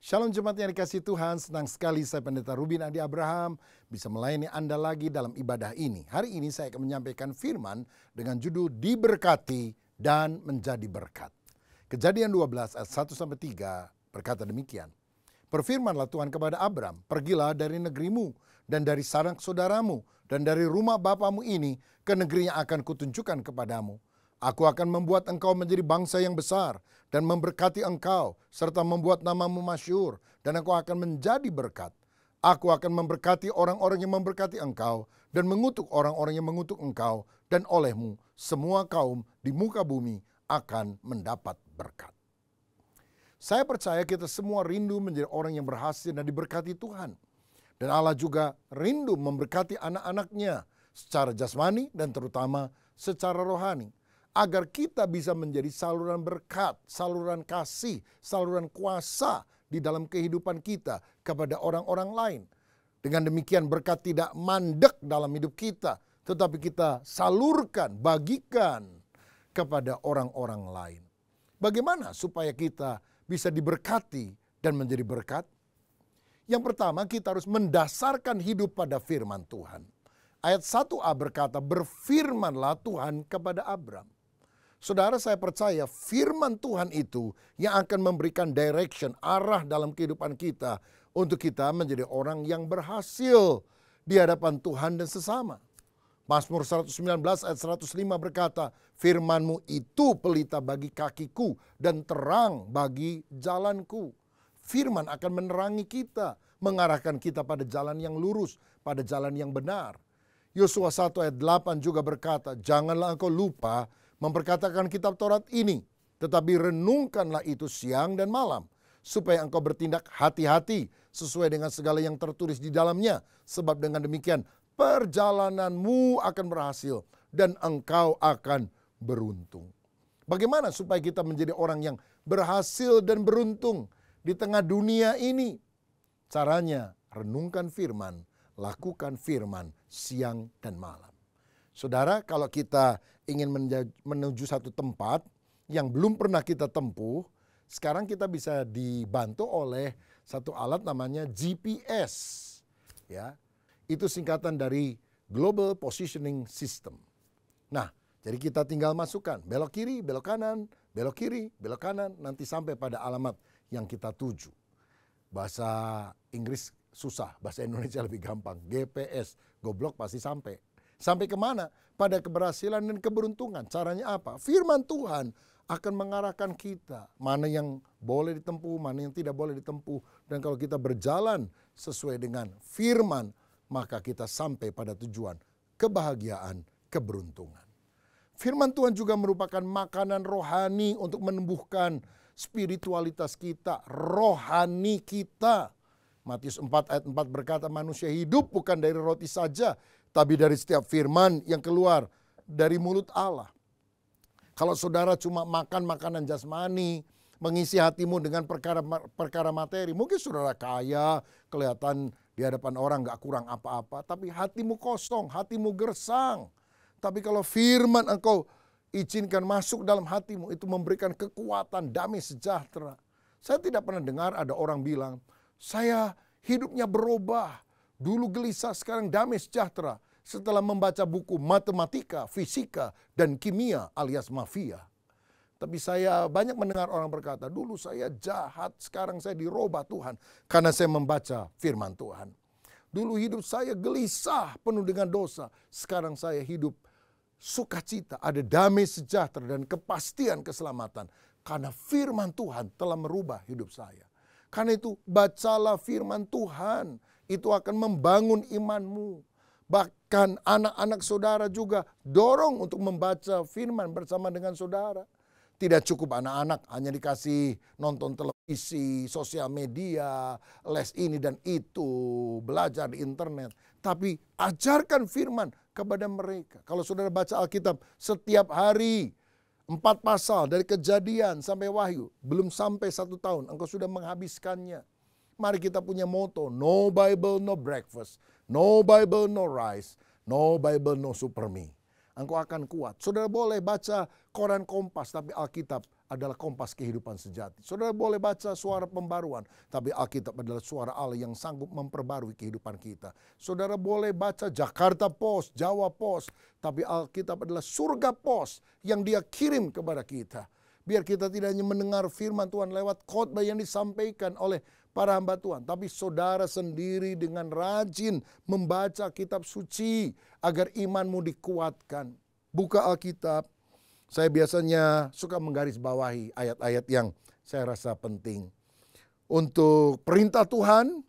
Shalom jemaat yang dikasihi Tuhan, senang sekali saya Pendeta Rubin Adi Abraham bisa melayani Anda lagi dalam ibadah ini. Hari ini saya akan menyampaikan firman dengan judul Diberkati dan Menjadi Berkat. Kejadian 12 ayat 1-3 berkata demikian. Berfirmanlah Tuhan kepada Abram, pergilah dari negerimu dan dari sanak saudaramu dan dari rumah bapamu ini ke negeri yang akan kutunjukkan kepadamu. Aku akan membuat engkau menjadi bangsa yang besar dan memberkati engkau, serta membuat namamu masyhur, dan engkau akan menjadi berkat. Aku akan memberkati orang-orang yang memberkati engkau, dan mengutuk orang-orang yang mengutuk engkau, dan olehmu semua kaum di muka bumi akan mendapat berkat. Saya percaya kita semua rindu menjadi orang yang berhasil dan diberkati Tuhan. Dan Allah juga rindu memberkati anak-anaknya secara jasmani dan terutama secara rohani. Agar kita bisa menjadi saluran berkat, saluran kasih, saluran kuasa di dalam kehidupan kita kepada orang-orang lain. Dengan demikian berkat tidak mandek dalam hidup kita, tetapi kita salurkan, bagikan kepada orang-orang lain. Bagaimana supaya kita bisa diberkati dan menjadi berkat? Yang pertama, kita harus mendasarkan hidup pada firman Tuhan. Ayat 1a berkata, berfirmanlah Tuhan kepada Abram. Saudara, saya percaya firman Tuhan itu yang akan memberikan direction, arah dalam kehidupan kita untuk kita menjadi orang yang berhasil di hadapan Tuhan dan sesama. Mazmur 119 ayat 105 berkata, firman-Mu itu pelita bagi kakiku dan terang bagi jalanku. Firman akan menerangi kita, mengarahkan kita pada jalan yang lurus, pada jalan yang benar. Yosua 1 ayat 8 juga berkata, janganlah engkau lupa memperkatakan kitab Taurat ini, tetapi renungkanlah itu siang dan malam, supaya engkau bertindak hati-hati sesuai dengan segala yang tertulis di dalamnya. Sebab dengan demikian perjalananmu akan berhasil dan engkau akan beruntung. Bagaimana supaya kita menjadi orang yang berhasil dan beruntung di tengah dunia ini? Caranya renungkan firman, lakukan firman siang dan malam. Saudara, kalau kita ingin menuju satu tempat yang belum pernah kita tempuh, sekarang kita bisa dibantu oleh satu alat namanya GPS. Ya, itu singkatan dari Global Positioning System. Nah, jadi kita tinggal masukkan belok kiri, belok kanan, belok kiri, belok kanan, nanti sampai pada alamat yang kita tuju. Bahasa Inggris susah, bahasa Indonesia lebih gampang. GPS, goblok pasti sampai. Sampai kemana? Pada keberhasilan dan keberuntungan. Caranya apa? Firman Tuhan akan mengarahkan kita. Mana yang boleh ditempuh, mana yang tidak boleh ditempuh. Dan kalau kita berjalan sesuai dengan firman, maka kita sampai pada tujuan kebahagiaan, keberuntungan. Firman Tuhan juga merupakan makanan rohani untuk menumbuhkan spiritualitas kita, rohani kita. Matius 4 ayat 4 berkata, manusia hidup bukan dari roti saja, tapi dari setiap firman yang keluar dari mulut Allah. Kalau saudara cuma makan makanan jasmani, mengisi hatimu dengan perkara materi, mungkin saudara kaya, kelihatan di hadapan orang gak kurang apa-apa, tapi hatimu kosong, hatimu gersang. Tapi kalau firman engkau izinkan masuk dalam hatimu, itu memberikan kekuatan, damai sejahtera. Saya tidak pernah dengar ada orang bilang, saya hidupnya berubah. Dulu gelisah, sekarang damai sejahtera. Setelah membaca buku matematika, fisika, dan kimia alias mafia. Tapi saya banyak mendengar orang berkata, dulu saya jahat, sekarang saya dirubah Tuhan. Karena saya membaca firman Tuhan. Dulu hidup saya gelisah, penuh dengan dosa. Sekarang saya hidup sukacita, ada damai sejahtera dan kepastian keselamatan. Karena firman Tuhan telah merubah hidup saya. Karena itu bacalah firman Tuhan. Itu akan membangun imanmu. Bahkan anak-anak saudara juga dorong untuk membaca firman bersama dengan saudara. Tidak cukup anak-anak hanya dikasih nonton televisi, sosial media, les ini dan itu, belajar di internet. Tapi ajarkan firman kepada mereka. Kalau saudara baca Alkitab setiap hari, 4 pasal dari Kejadian sampai Wahyu, belum sampai 1 tahun, engkau sudah menghabiskannya. Mari kita punya moto, no Bible, no breakfast. No Bible, no rice. No Bible, no super me. Engkau akan kuat. Saudara boleh baca koran Kompas, tapi Alkitab adalah kompas kehidupan sejati. Saudara boleh baca Suara Pembaruan, tapi Alkitab adalah suara Allah yang sanggup memperbarui kehidupan kita. Saudara boleh baca Jakarta Post, Jawa Post, tapi Alkitab adalah surga pos yang Dia kirim kepada kita. Biar kita tidak hanya mendengar firman Tuhan lewat khotbah yang disampaikan oleh para hamba Tuhan, tapi saudara sendiri dengan rajin membaca kitab suci agar imanmu dikuatkan. Buka Alkitab. Saya biasanya suka menggarisbawahi ayat-ayat yang saya rasa penting. Untuk perintah Tuhan,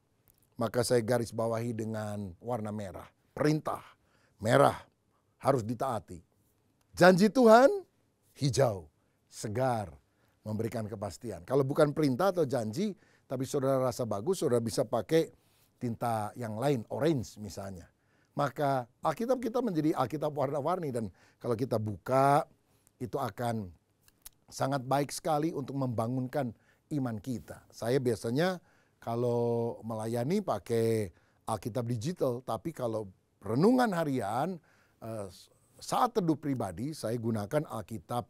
maka saya garis bawahi dengan warna merah. Perintah, merah, harus ditaati. Janji Tuhan, hijau, segar, memberikan kepastian. Kalau bukan perintah atau janji, tapi saudara rasa bagus, saudara bisa pakai tinta yang lain, orange misalnya. Maka Alkitab kita menjadi Alkitab warna-warni, dan kalau kita buka, itu akan sangat baik sekali untuk membangunkan iman kita. Saya biasanya kalau melayani pakai Alkitab digital, tapi kalau renungan harian, saat teduh pribadi, saya gunakan Alkitab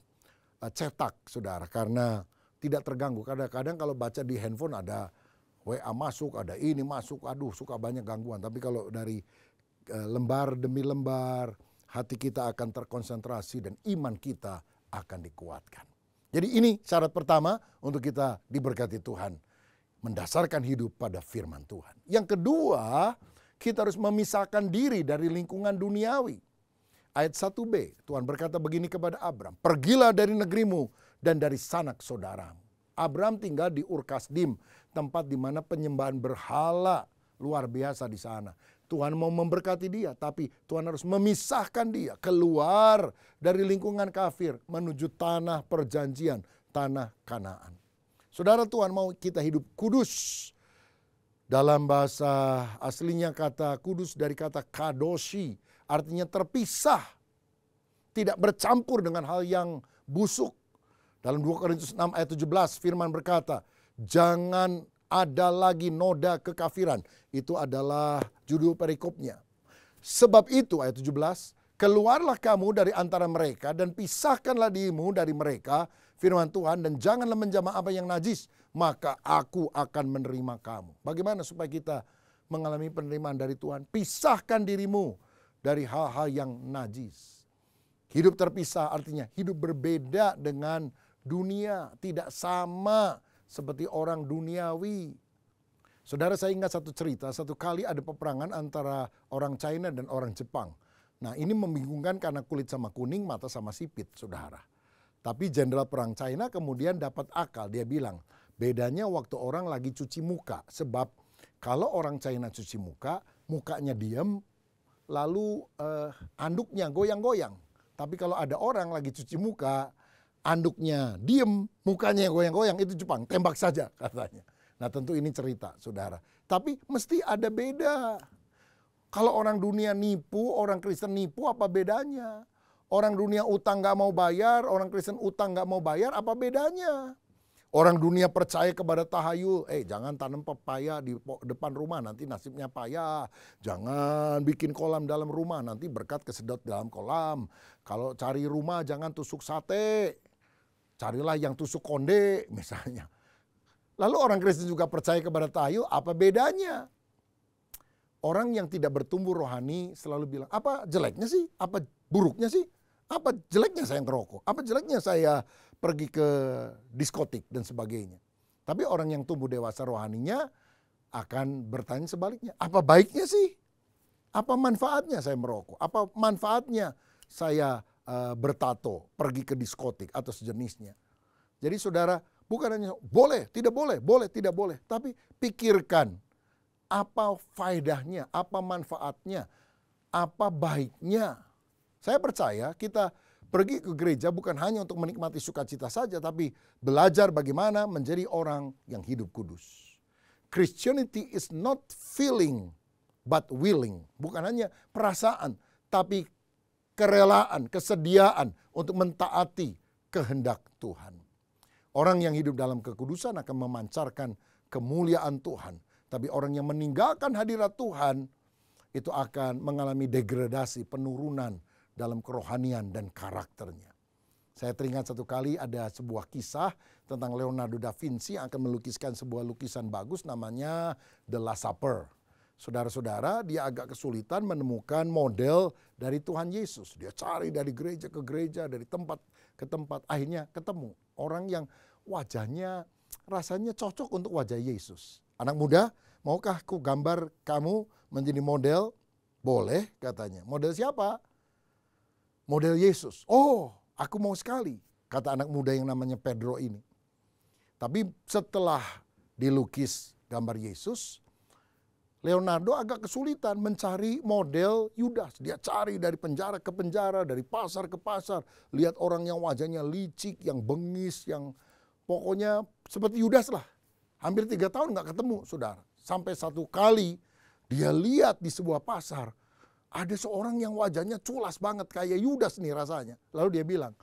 cetak, saudara. Karena tidak terganggu. Kadang-kadang kalau baca di handphone ada WA masuk, ada ini masuk, aduh suka banyak gangguan. Tapi kalau dari lembar demi lembar, hati kita akan terkonsentrasi dan iman kita akan dikuatkan. Jadi ini syarat pertama untuk kita diberkati Tuhan. Mendasarkan hidup pada firman Tuhan. Yang kedua, kita harus memisahkan diri dari lingkungan duniawi. Ayat 1b, Tuhan berkata begini kepada Abram, pergilah dari negerimu dan dari sanak saudaramu. Abram tinggal di Ur Kasdim, tempat di mana penyembahan berhala luar biasa di sana. Tuhan mau memberkati dia, tapi Tuhan harus memisahkan dia keluar dari lingkungan kafir menuju tanah perjanjian, tanah Kanaan. Saudara, Tuhan mau kita hidup kudus. Dalam bahasa aslinya kata kudus dari kata kadoshi, artinya terpisah, tidak bercampur dengan hal yang busuk. Dalam 2 Korintus 6 ayat 17 firman berkata, jangan ada lagi noda kekafiran. Itu adalah judul perikopnya. Sebab itu ayat 17, keluarlah kamu dari antara mereka dan pisahkanlah dirimu dari mereka, firman Tuhan, dan janganlah menjamah apa yang najis, maka aku akan menerima kamu. Bagaimana supaya kita mengalami penerimaan dari Tuhan? Pisahkan dirimu dari hal-hal yang najis. Hidup terpisah artinya hidup berbeda dengan dunia, tidak sama seperti orang duniawi. Saudara, saya ingat satu cerita, satu kali ada peperangan antara orang China dan orang Jepang. Nah, ini membingungkan karena kulit sama kuning, mata sama sipit, saudara. Tapi jenderal perang China kemudian dapat akal, dia bilang, bedanya waktu orang lagi cuci muka. Sebab kalau orang China cuci muka, mukanya diam, lalu anduknya goyang-goyang. Tapi kalau ada orang lagi cuci muka, anduknya diem, mukanya goyang-goyang, itu Jepang, tembak saja katanya. Nah, tentu ini cerita, saudara. Tapi mesti ada beda. Kalau orang dunia nipu, orang Kristen nipu, apa bedanya? Orang dunia utang gak mau bayar, orang Kristen utang gak mau bayar, apa bedanya? Orang dunia percaya kepada tahayul, jangan tanam pepaya di depan rumah, nanti nasibnya payah. Jangan bikin kolam dalam rumah, nanti berkat kesedot dalam kolam. Kalau cari rumah jangan tusuk sate, carilah yang tusuk konde misalnya. Lalu orang Kristen juga percaya kepada tahayul, apa bedanya? Orang yang tidak bertumbuh rohani selalu bilang, apa jeleknya sih? Apa buruknya sih? Apa jeleknya saya ngerokok? Apa jeleknya saya pergi ke diskotik dan sebagainya? Tapi orang yang tumbuh dewasa rohaninya akan bertanya sebaliknya. Apa baiknya sih? Apa manfaatnya saya merokok? Apa manfaatnya saya bertato, pergi ke diskotik atau sejenisnya? Jadi saudara, bukan hanya boleh, tidak boleh, boleh, tidak boleh. Tapi pikirkan apa faedahnya, apa manfaatnya, apa baiknya. Saya percaya kita pergi ke gereja bukan hanya untuk menikmati sukacita saja, tapi belajar bagaimana menjadi orang yang hidup kudus. Christianity is not feeling but willing. Bukan hanya perasaan, tapi kerelaan, kesediaan untuk mentaati kehendak Tuhan. Orang yang hidup dalam kekudusan akan memancarkan kemuliaan Tuhan. Tapi orang yang meninggalkan hadirat Tuhan itu akan mengalami degradasi, penurunan dalam kerohanian dan karakternya. Saya teringat satu kali ada sebuah kisah tentang Leonardo da Vinci yang akan melukiskan sebuah lukisan bagus namanya The Last Supper. Saudara-saudara, dia agak kesulitan menemukan model dari Tuhan Yesus. Dia cari dari gereja ke gereja, dari tempat ke tempat. Akhirnya ketemu orang yang wajahnya rasanya cocok untuk wajah Yesus. Anak muda, maukah ku gambar kamu menjadi model? Boleh katanya. Model siapa? Model Yesus. Oh, aku mau sekali, kata anak muda yang namanya Pedro ini. Tapi setelah dilukis gambar Yesus, Leonardo agak kesulitan mencari model Yudas. Dia cari dari penjara ke penjara, dari pasar ke pasar. Lihat orang yang wajahnya licik, yang bengis, yang pokoknya seperti Yudas lah. Hampir 3 tahun gak ketemu, saudara. Sampai satu kali dia lihat di sebuah pasar, ada seorang yang wajahnya culas banget kayak Yudas nih rasanya. Lalu dia bilang,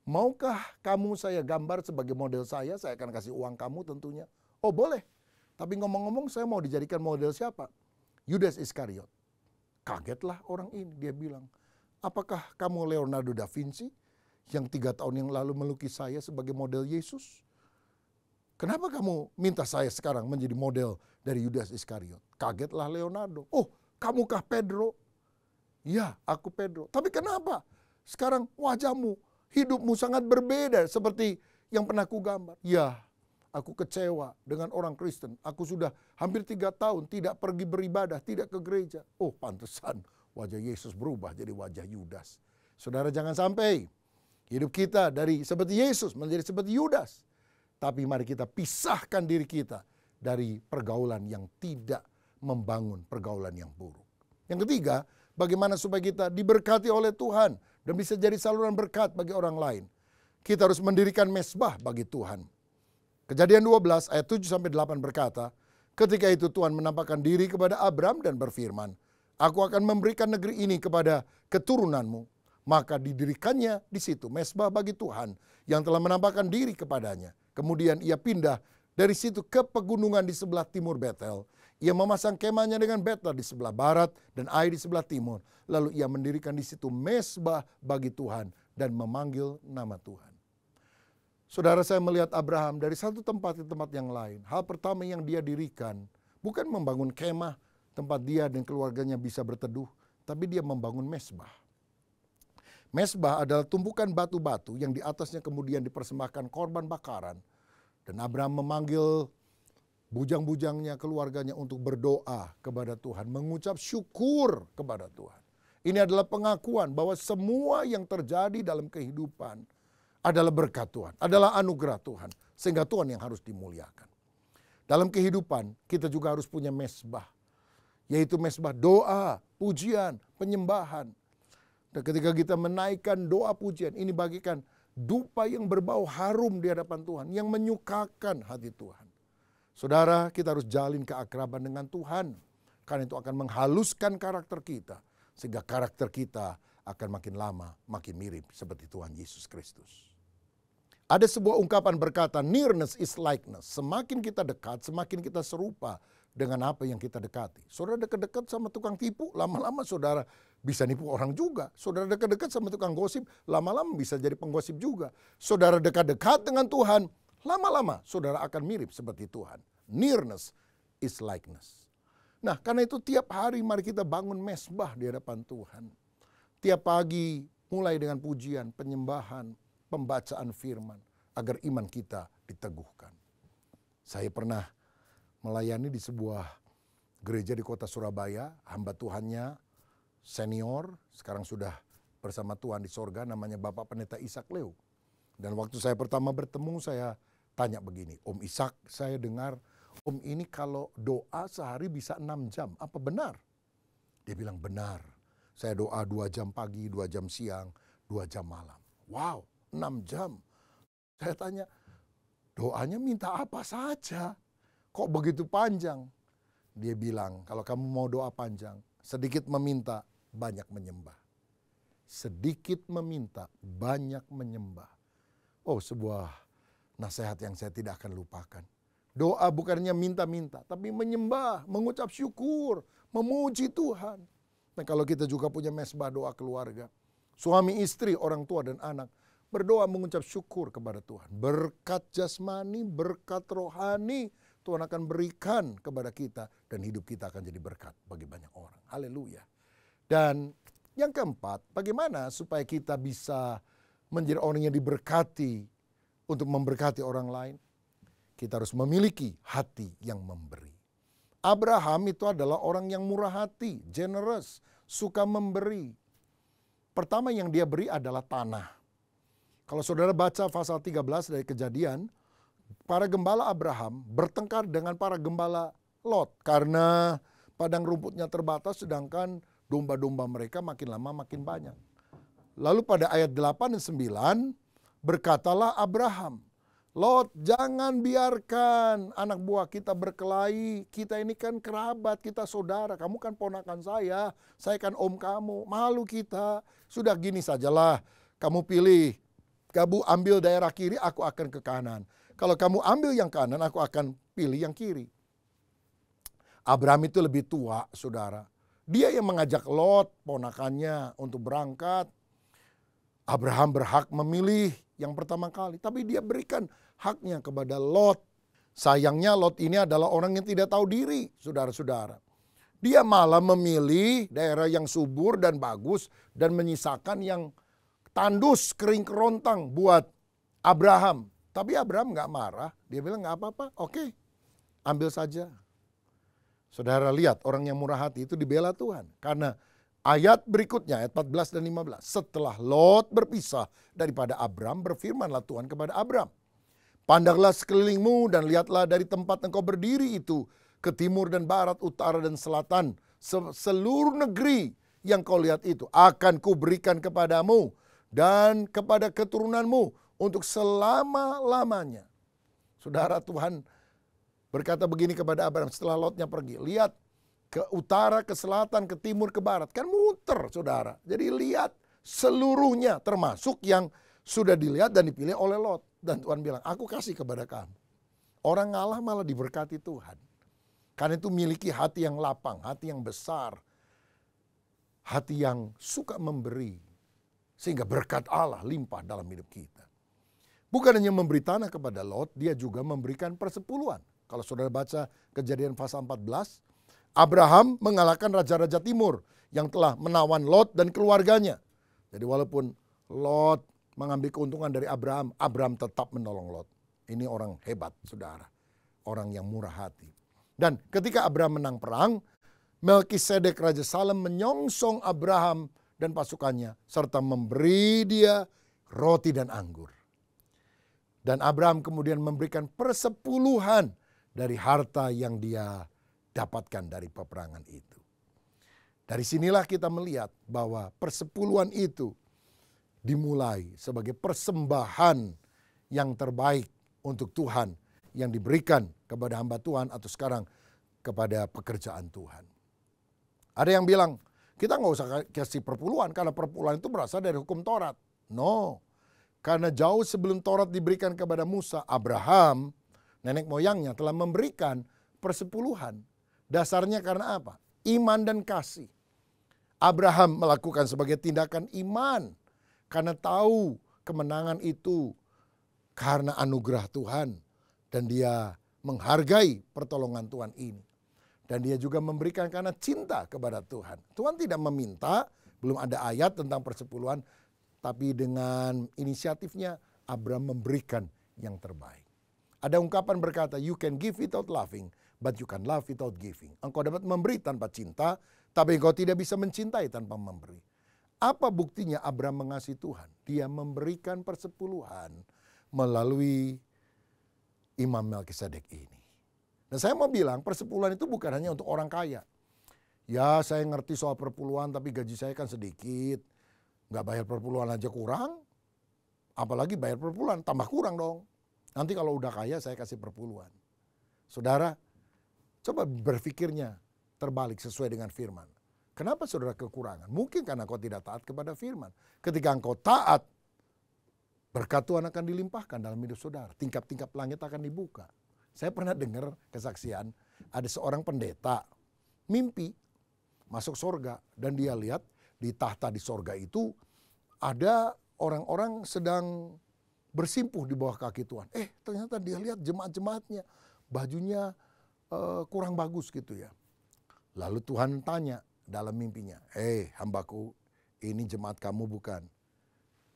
maukah kamu saya gambar sebagai model saya akan kasih uang kamu tentunya. Oh boleh. Tapi ngomong-ngomong saya mau dijadikan model siapa? Yudas Iskariot. Kagetlah orang ini, dia bilang, apakah kamu Leonardo da Vinci yang 3 tahun yang lalu melukis saya sebagai model Yesus? Kenapa kamu minta saya sekarang menjadi model dari Yudas Iskariot? Kagetlah Leonardo. Oh, kamukah Pedro? Ya, aku Pedro. Tapi kenapa sekarang wajahmu, hidupmu sangat berbeda seperti yang pernah ku gambar? Ya, aku kecewa dengan orang Kristen. Aku sudah hampir 3 tahun tidak pergi beribadah, tidak ke gereja. Oh, pantesan wajah Yesus berubah jadi wajah Yudas. Saudara, jangan sampai hidup kita dari seperti Yesus menjadi seperti Yudas. Tapi mari kita pisahkan diri kita dari pergaulan yang tidak membangun pergaulan yang buruk. Yang ketiga, bagaimana supaya kita diberkati oleh Tuhan dan bisa jadi saluran berkat bagi orang lain. Kita harus mendirikan mezbah bagi Tuhan. Kejadian 12 ayat 7-8 berkata, ketika itu Tuhan menampakkan diri kepada Abram dan berfirman, aku akan memberikan negeri ini kepada keturunanmu. Maka didirikannya di situ mezbah bagi Tuhan yang telah menampakkan diri kepadanya. Kemudian ia pindah dari situ ke pegunungan di sebelah timur Betel. Ia memasang kemahnya dengan Betel di sebelah barat dan Ai di sebelah timur. Lalu ia mendirikan di situ mezbah bagi Tuhan dan memanggil nama Tuhan. Saudara, saya melihat Abraham dari satu tempat ke tempat yang lain. Hal pertama yang dia dirikan bukan membangun kemah tempat dia dan keluarganya bisa berteduh, tapi dia membangun mezbah. Mezbah adalah tumpukan batu-batu yang di atasnya kemudian dipersembahkan korban bakaran. Dan Abraham memanggil bujang-bujangnya, keluarganya untuk berdoa kepada Tuhan, mengucap syukur kepada Tuhan. Ini adalah pengakuan bahwa semua yang terjadi dalam kehidupan adalah berkat Tuhan, adalah anugerah Tuhan. Sehingga Tuhan yang harus dimuliakan. Dalam kehidupan kita juga harus punya mezbah. Yaitu mezbah doa, pujian, penyembahan. Dan ketika kita menaikkan doa pujian, ini bagikan dupa yang berbau harum di hadapan Tuhan. Yang menyukakan hati Tuhan. Saudara, kita harus jalin keakraban dengan Tuhan. Karena itu akan menghaluskan karakter kita. Sehingga karakter kita akan makin lama makin mirip seperti Tuhan Yesus Kristus. Ada sebuah ungkapan berkata, nearness is likeness. Semakin kita dekat, semakin kita serupa dengan apa yang kita dekati. Saudara dekat-dekat sama tukang tipu, lama-lama saudara bisa nipu orang juga. Saudara dekat-dekat sama tukang gosip, lama-lama bisa jadi penggosip juga. Saudara dekat-dekat dengan Tuhan, lama-lama saudara akan mirip seperti Tuhan. Nearness is likeness. Nah, karena itu tiap hari mari kita bangun mezbah di hadapan Tuhan. Tiap pagi mulai dengan pujian, penyembahan, pembacaan firman agar iman kita diteguhkan. Saya pernah melayani di sebuah gereja di kota Surabaya, hamba Tuhannya senior, sekarang sudah bersama Tuhan di sorga, namanya Bapak Pendeta Ishak Leo. Dan waktu saya pertama bertemu, saya tanya begini, Om Ishak, saya dengar Om ini kalau doa sehari bisa 6 jam, apa benar? Dia bilang benar, saya doa 2 jam pagi, 2 jam siang, 2 jam malam. Wow, 6 jam. Saya tanya, doanya minta apa saja? Kok begitu panjang? Dia bilang, kalau kamu mau doa panjang, sedikit meminta, banyak menyembah. Sedikit meminta, banyak menyembah. Oh, sebuah nasihat yang saya tidak akan lupakan. Doa bukannya minta-minta, tapi menyembah, mengucap syukur, memuji Tuhan. Dan kalau kita juga punya mezbah doa keluarga, suami istri, orang tua dan anak, berdoa mengucap syukur kepada Tuhan. Berkat jasmani, berkat rohani Tuhan akan berikan kepada kita dan hidup kita akan jadi berkat bagi banyak orang. Haleluya. Dan yang keempat, bagaimana supaya kita bisa menjadi orang yang diberkati untuk memberkati orang lain? Kita harus memiliki hati yang memberi. Abraham itu adalah orang yang murah hati, generous, suka memberi. Pertama yang dia beri adalah tanah. Kalau saudara baca pasal 13 dari Kejadian, para gembala Abraham bertengkar dengan para gembala Lot. Karena padang rumputnya terbatas sedangkan domba-domba mereka makin lama makin banyak. Lalu pada ayat 8 dan 9 berkatalah Abraham, Lot, jangan biarkan anak buah kita berkelahi. Kita ini kan kerabat, kita saudara. Kamu kan ponakan saya kan om kamu. Malu kita. Sudah gini sajalah, kamu pilih. Kamu ambil daerah kiri, aku akan ke kanan. Kalau kamu ambil yang kanan, aku akan pilih yang kiri. Abraham itu lebih tua, saudara. Dia yang mengajak Lot, ponakannya, untuk berangkat. Abraham berhak memilih yang pertama kali. Tapi dia berikan haknya kepada Lot. Sayangnya Lot ini adalah orang yang tidak tahu diri, saudara-saudara. Dia malah memilih daerah yang subur dan bagus dan menyisakan yang tandus, kering kerontang buat Abraham. Tapi Abraham nggak marah. Dia bilang nggak apa-apa, oke, ambil saja. Saudara lihat orang yang murah hati itu dibela Tuhan. Karena ayat berikutnya, ayat 14 dan 15. Setelah Lot berpisah daripada Abram, berfirmanlah Tuhan kepada Abram. Pandanglah sekelilingmu dan lihatlah dari tempat engkau berdiri itu ke timur dan barat, utara dan selatan. Seluruh negeri yang kau lihat itu akan kuberikan kepadamu dan kepada keturunanmu untuk selama-lamanya. Saudara, Tuhan berkata begini kepada Abraham setelah Lotnya pergi. Lihat ke utara, ke selatan, ke timur, ke barat. Kan muter, saudara. Jadi lihat seluruhnya termasuk yang sudah dilihat dan dipilih oleh Lot. Dan Tuhan bilang, aku kasih kepada kamu. Orang ngalah malah diberkati Tuhan. Karena itu miliki hati yang lapang, hati yang besar. Hati yang suka memberi. Sehingga berkat Allah limpah dalam hidup kita. Bukan hanya memberi tanah kepada Lot, dia juga memberikan persepuluhan. Kalau saudara baca Kejadian pasal 14, Abraham mengalahkan raja-raja timur yang telah menawan Lot dan keluarganya. Jadi walaupun Lot mengambil keuntungan dari Abraham, Abraham tetap menolong Lot. Ini orang hebat, saudara. Orang yang murah hati. Dan ketika Abraham menang perang, Melkisedek Raja Salem menyongsong Abraham dan pasukannya, serta memberi dia roti dan anggur. Dan Abraham kemudian memberikan persepuluhan dari harta yang dia dapatkan dari peperangan itu. Dari sinilah kita melihat bahwa persepuluhan itu dimulai sebagai persembahan yang terbaik untuk Tuhan yang diberikan kepada hamba Tuhan atau sekarang kepada pekerjaan Tuhan. Ada yang bilang, kita nggak usah kasih perpuluhan karena perpuluhan itu berasal dari hukum Taurat. No, karena jauh sebelum Taurat diberikan kepada Musa, Abraham, nenek moyangnya telah memberikan persepuluhan. Dasarnya karena apa? Iman dan kasih. Abraham melakukan sebagai tindakan iman karena tahu kemenangan itu karena anugerah Tuhan. Dan dia menghargai pertolongan Tuhan ini. Dan dia juga memberikan karena cinta kepada Tuhan. Tuhan tidak meminta, belum ada ayat tentang persepuluhan, tapi dengan inisiatifnya Abraham memberikan yang terbaik. Ada ungkapan berkata, you can give without loving, but you can love without giving. Engkau dapat memberi tanpa cinta, tapi engkau tidak bisa mencintai tanpa memberi. Apa buktinya Abraham mengasihi Tuhan? Dia memberikan persepuluhan melalui Imam Melkisedek ini. Dan saya mau bilang persepuluhan itu bukan hanya untuk orang kaya. Ya, saya ngerti soal perpuluhan tapi gaji saya kan sedikit. Nggak bayar perpuluhan aja kurang. Apalagi bayar perpuluhan, tambah kurang dong. Nanti kalau udah kaya saya kasih perpuluhan. Saudara, coba berpikirnya terbalik sesuai dengan firman. Kenapa saudara kekurangan? Mungkin karena kau tidak taat kepada firman. Ketika engkau taat, berkat Tuhan akan dilimpahkan dalam hidup saudara. Tingkap-tingkap langit akan dibuka. Saya pernah dengar kesaksian, ada seorang pendeta mimpi masuk surga. Dan dia lihat di tahta di surga itu ada orang-orang sedang bersimpuh di bawah kaki Tuhan. Ternyata dia lihat jemaat-jemaatnya, bajunya kurang bagus gitu ya. Lalu Tuhan tanya dalam mimpinya, hambaku, ini jemaat kamu bukan?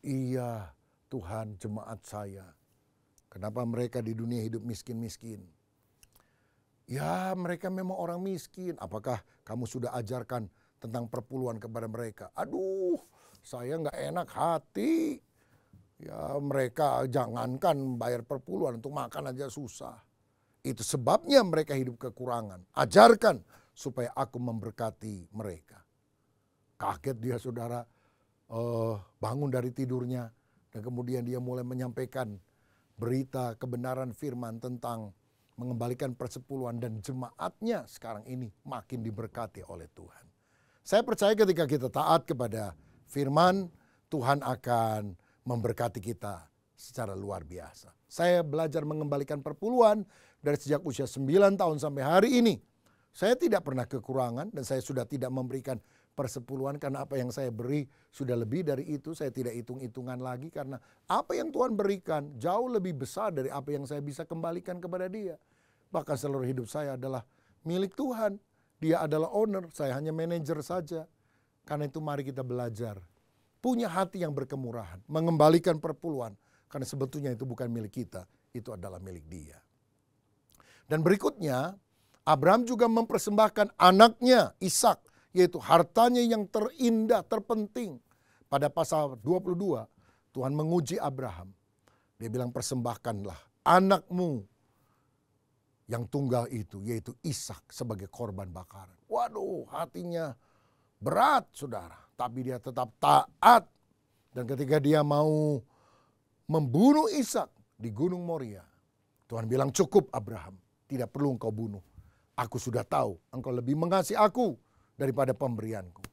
Iya Tuhan, jemaat saya. Kenapa mereka di dunia hidup miskin-miskin? Ya mereka memang orang miskin. Apakah kamu sudah ajarkan tentang perpuluhan kepada mereka? Aduh, saya nggak enak hati. Ya mereka jangankan bayar perpuluhan, untuk makan aja susah. Itu sebabnya mereka hidup kekurangan. Ajarkan supaya aku memberkati mereka. Kaget dia saudara, bangun dari tidurnya. Dan kemudian dia mulai menyampaikan berita kebenaran firman tentang mengembalikan persepuluhan, dan jemaatnya sekarang ini makin diberkati oleh Tuhan. Saya percaya ketika kita taat kepada firman, Tuhan akan memberkati kita secara luar biasa. Saya belajar mengembalikan perpuluhan dari sejak usia 9 tahun sampai hari ini. Saya tidak pernah kekurangan dan saya sudah tidak memberikan persepuluhan karena apa yang saya beri sudah lebih dari itu. Saya tidak hitung-hitungan lagi karena apa yang Tuhan berikan jauh lebih besar dari apa yang saya bisa kembalikan kepada Dia. Bahkan seluruh hidup saya adalah milik Tuhan. Dia adalah owner, saya hanya manajer saja. Karena itu mari kita belajar. Punya hati yang berkemurahan, mengembalikan perpuluhan. Karena sebetulnya itu bukan milik kita, itu adalah milik Dia. Dan berikutnya, Abraham juga mempersembahkan anaknya Ishak, yaitu hartanya yang terindah, terpenting. Pada pasal 22, Tuhan menguji Abraham. Dia bilang persembahkanlah anakmu yang tunggal itu, yaitu Ishak sebagai korban bakaran. Waduh, hatinya berat saudara, tapi dia tetap taat. Dan ketika dia mau membunuh Ishak di Gunung Moria, Tuhan bilang cukup Abraham, tidak perlu engkau bunuh. Aku sudah tahu engkau lebih mengasihi aku daripada pemberianku.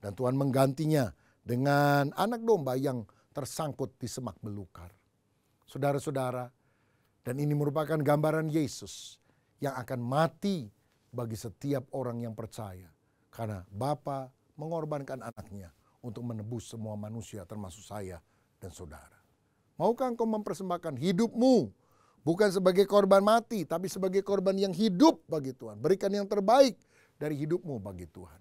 Dan Tuhan menggantinya dengan anak domba yang tersangkut di semak belukar. Saudara-saudara, dan ini merupakan gambaran Yesus yang akan mati bagi setiap orang yang percaya. Karena Bapa mengorbankan anaknya untuk menebus semua manusia termasuk saya dan saudara. Maukah engkau mempersembahkan hidupmu bukan sebagai korban mati, tapi sebagai korban yang hidup bagi Tuhan. Berikan yang terbaik dari hidupmu bagi Tuhan.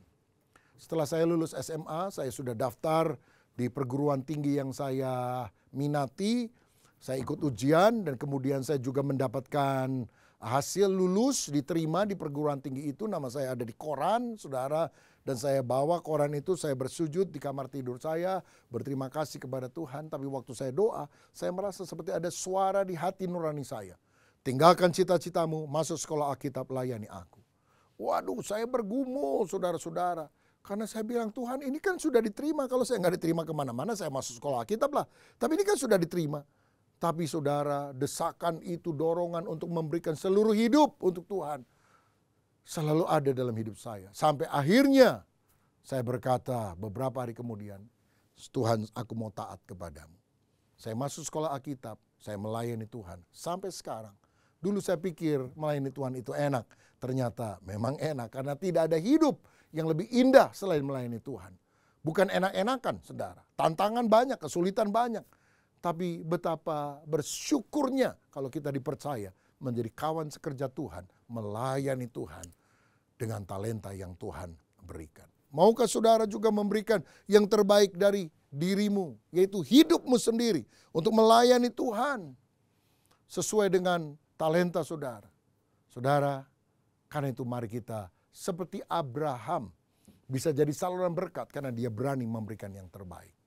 Setelah saya lulus SMA, saya sudah daftar di perguruan tinggi yang saya minati. Saya ikut ujian dan kemudian saya juga mendapatkan hasil lulus, diterima di perguruan tinggi itu. Nama saya ada di koran, saudara. Dan saya bawa koran itu, saya bersujud di kamar tidur saya, berterima kasih kepada Tuhan. Tapi waktu saya doa, saya merasa seperti ada suara di hati nurani saya. Tinggalkan cita-citamu, masuk sekolah Alkitab, layani aku. Waduh, saya bergumul saudara-saudara. Karena saya bilang, Tuhan ini kan sudah diterima. Kalau saya nggak diterima kemana-mana, saya masuk sekolah Alkitab lah. Tapi ini kan sudah diterima. Tapi saudara, desakan itu, dorongan untuk memberikan seluruh hidup untuk Tuhan selalu ada dalam hidup saya. Sampai akhirnya saya berkata beberapa hari kemudian, Tuhan aku mau taat kepadamu. Saya masuk sekolah Alkitab, saya melayani Tuhan sampai sekarang. Dulu saya pikir melayani Tuhan itu enak. Ternyata memang enak karena tidak ada hidup yang lebih indah selain melayani Tuhan. Bukan enak-enakan saudara. Tantangan banyak, kesulitan banyak. Tapi betapa bersyukurnya kalau kita dipercaya menjadi kawan sekerja Tuhan, melayani Tuhan dengan talenta yang Tuhan berikan. Maukah saudara juga memberikan yang terbaik dari dirimu, yaitu hidupmu sendiri untuk melayani Tuhan sesuai dengan talenta saudara. Saudara, karena itu mari kita seperti Abraham bisa jadi saluran berkat karena dia berani memberikan yang terbaik.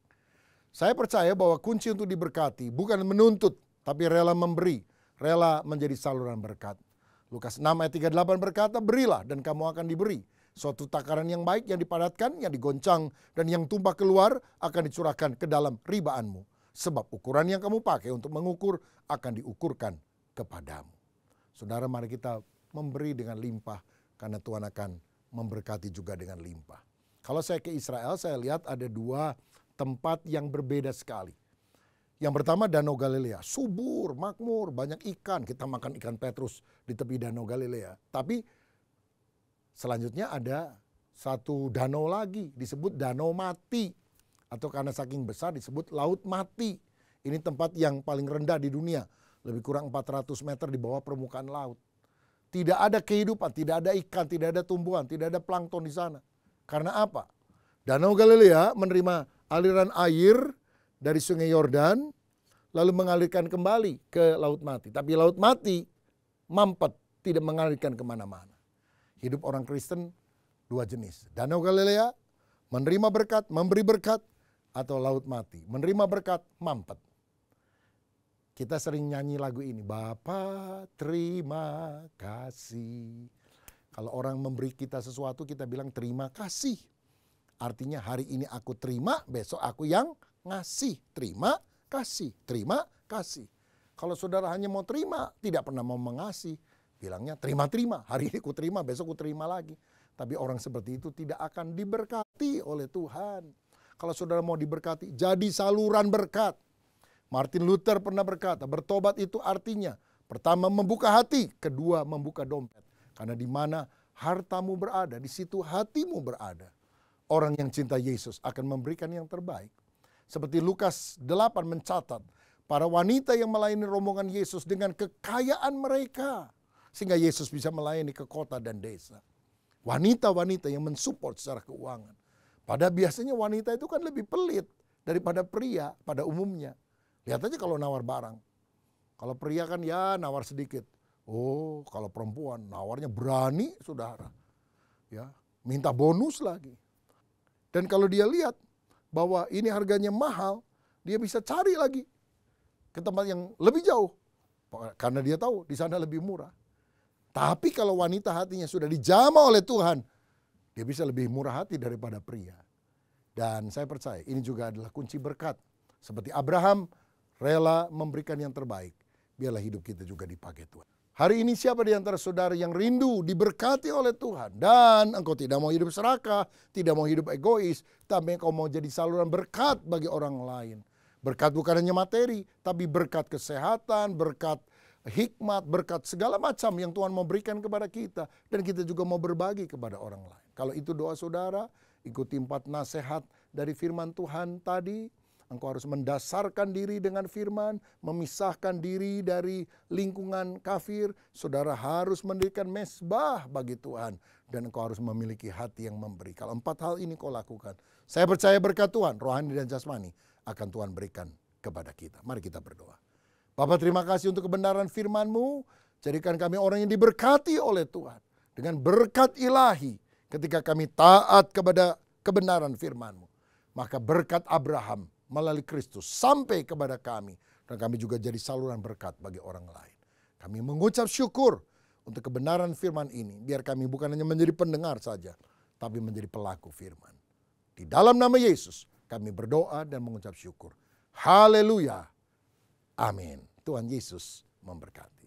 Saya percaya bahwa kunci untuk diberkati bukan menuntut, tapi rela memberi, rela menjadi saluran berkat. Lukas 6 ayat 38 berkata, berilah dan kamu akan diberi. Suatu takaran yang baik yang dipadatkan, yang digoncang, dan yang tumpah keluar akan dicurahkan ke dalam ribaanmu. Sebab ukuran yang kamu pakai untuk mengukur akan diukurkan kepadamu. Saudara, mari kita memberi dengan limpah karena Tuhan akan memberkati juga dengan limpah. Kalau saya ke Israel, saya lihat ada dua tempat yang berbeda sekali. Yang pertama Danau Galilea, subur, makmur, banyak ikan. Kita makan ikan petrus di tepi Danau Galilea. Tapi selanjutnya ada satu danau lagi disebut Danau Mati. atau karena saking besar disebut laut mati. Ini tempat yang paling rendah di dunia, lebih kurang 400 meter di bawah permukaan laut. Tidak ada kehidupan, tidak ada ikan, tidak ada tumbuhan, tidak ada plankton di sana. Karena apa? Danau Galilea menerima aliran air dari Sungai Yordan, lalu mengalirkan kembali ke Laut Mati. Tapi Laut Mati mampet, tidak mengalirkan kemana-mana. Hidup orang Kristen dua jenis. Danau Galilea menerima berkat, memberi berkat, atau Laut Mati menerima berkat, mampet. Kita sering nyanyi lagu ini, Bapa terima kasih. Kalau orang memberi kita sesuatu kita bilang terima kasih. Artinya hari ini aku terima, besok aku yang ngasih. Terima kasih, terima kasih. Kalau saudara hanya mau terima, tidak pernah mau mengasih, bilangnya terima-terima. Hari ini ku terima, besok ku terima lagi. Tapi orang seperti itu tidak akan diberkati oleh Tuhan. Kalau saudara mau diberkati, jadi saluran berkat. Martin Luther pernah berkata, bertobat itu artinya pertama membuka hati, kedua membuka dompet. Karena di mana hartamu berada, di situ hatimu berada. Orang yang cinta Yesus akan memberikan yang terbaik. Seperti Lukas 8 mencatat, para wanita yang melayani rombongan Yesus dengan kekayaan mereka. Sehingga Yesus bisa melayani ke kota dan desa. Wanita-wanita yang mensupport secara keuangan. Padahal biasanya wanita itu kan lebih pelit daripada pria pada umumnya. Lihat aja kalau nawar barang. Kalau pria kan ya nawar sedikit. Oh, kalau perempuan nawarnya berani, saudara. Ya, minta bonus lagi. Dan kalau dia lihat bahwa ini harganya mahal, dia bisa cari lagi ke tempat yang lebih jauh. Karena dia tahu di sana lebih murah. Tapi kalau wanita hatinya sudah dijamah oleh Tuhan, dia bisa lebih murah hati daripada pria. Dan saya percaya ini juga adalah kunci berkat. Seperti Abraham rela memberikan yang terbaik. Biarlah hidup kita juga dipakai Tuhan. Hari ini siapa di antara saudara yang rindu diberkati oleh Tuhan. Dan engkau tidak mau hidup serakah, tidak mau hidup egois. Tapi engkau mau jadi saluran berkat bagi orang lain. Berkat bukan hanya materi, tapi berkat kesehatan, berkat hikmat, berkat segala macam yang Tuhan mau berikan kepada kita. Dan kita juga mau berbagi kepada orang lain. Kalau itu doa saudara, ikuti 4 nasihat dari firman Tuhan tadi. Engkau harus mendasarkan diri dengan firman, memisahkan diri dari lingkungan kafir. Saudara harus mendirikan mezbah bagi Tuhan. Dan engkau harus memiliki hati yang memberi. Kalau 4 hal ini kau lakukan, saya percaya berkat Tuhan, rohani dan jasmani, akan Tuhan berikan kepada kita. Mari kita berdoa. Bapa, terima kasih untuk kebenaran firman-Mu. Jadikan kami orang yang diberkati oleh Tuhan. Dengan berkat ilahi ketika kami taat kepada kebenaran firman-Mu. Maka berkat Abraham melalui Kristus sampai kepada kami. Dan kami juga jadi saluran berkat bagi orang lain. Kami mengucap syukur untuk kebenaran firman ini. Biar kami bukan hanya menjadi pendengar saja, tapi menjadi pelaku firman. Di dalam nama Yesus kami berdoa dan mengucap syukur. Haleluya. Amin. Tuhan Yesus memberkati.